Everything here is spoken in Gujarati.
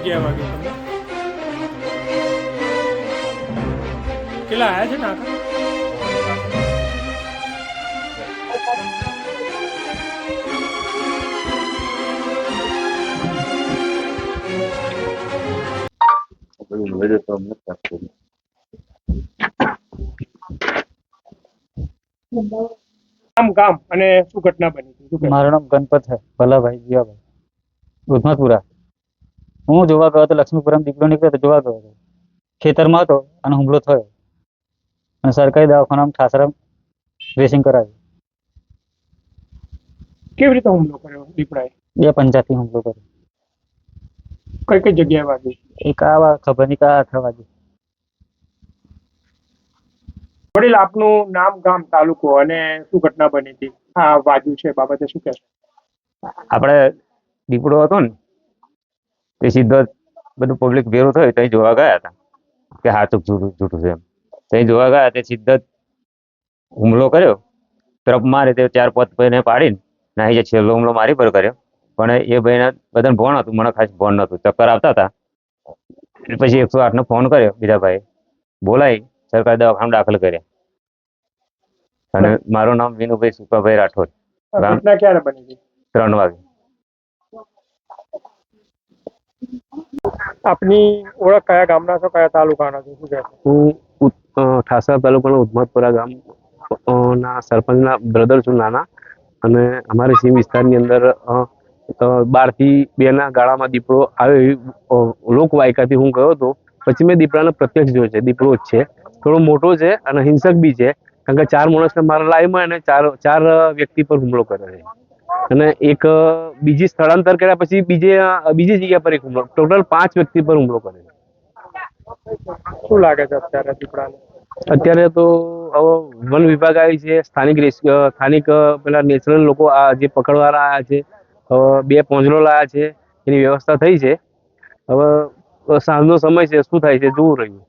જગ્યાએ વાગ્યું તમને? કેટલા આવ્યા છે નાકા? ગામ અને શું ઘટના બની હતી? મારું નામ ગણપત છે, ભલાભાઈ જીવાભાઈ, ઉધમાપુરા. હું જોવા ગયો હતો, લક્ષ્મીપુરમ દીકરો નીકળ્યો તો જોવા ગયો હતો, ખેતરમાં હતો અને હુમલો થયો અને સરકારી દવાખાનામાં ઠાસરા ડ્રેસિંગ કરાવ્યું. કેવી રીતે હુમલો કર્યો દીપડાએ? 2:50 હુમલો કર્યો. કઈ કઈ જગ્યાએ વાગ્યું? એક આ ખબર નહીં કા હાથ વાગ્યું. વડીલ, આપનું નામ, ગામ, તાલુકો અને શું ઘટના બની હતી આ વાગ્યું છે બાબતે શું કહેશો? આપણે દીપડો હતો ને તે સીધો બધું પબ્લિક ભેરું થયું ત્યાં જોવા ગયા હતા કે હાચું જૂઠું છે એમ. ત્યાં જોવા ગયા તે સીધો હુમલો કર્યો, તરફ મારે તે 4-5 ભાઈને પાડીને નાહી જે છેલ્લો હુમલો મારી પર કર્યો. પણ એ ભાઈને બધાને ભોણ હતું, મને ખાસ ભોણ નહોતું, ચક્કર આવતા હતા. પછી 108 નો ફોન કર્યો, બીજા ભાઈ બોલાવી સરકારી દવાખાનામાં દાખલ કર્યા. અને મારું નામ વિનુભાઈ સુકાભાઈ રાઠોડ. ઘટના ક્યારે બની હતી? 3 વાગે. આપની ઓળખ, કયા ગામના છો, કયા તાલુકાના છો, શું કહેશો? હું ઠાસરા તાલુકાના ઉધમાપુરા ગામ ના સરપંચના બ્રધર છું, નાના. અને અમારી સીમ વિસ્તારની અંદર 12 થી 2 ના ગાળામાં દીપડો આવ્યો એવી લોકવાયકાથી હું ગયો હતો. પછી મેં દીપડાને પ્રત્યક્ષ જોયો છે. દીપડો જ છે, થોડો મોટો છે અને હિંસક બી છે, કારણ કે 4 માણસને મારા લાઈમાં અને ચાર વ્યક્તિ પર હુમલો કર્યો છે. અને એક બીજી સ્થળાંતર કર્યા પછી બીજી જગ્યા પર એક હુમલો, ટોટલ 5 વ્યક્તિ પર હુમલો કર્યો. શું લાગે છે અત્યારે દીપડાને? અત્યારે તો હવે વન વિભાગ આવી છે, સ્થાનિક પેલા નેચરલ લોકો આ જે પકડવાળા આવ્યા છે, 2 પોંજરો લાયા છે, એની વ્યવસ્થા થઈ છે. હવે સાંજનો સમય છે, શું થાય છે જોવું રહ્યું.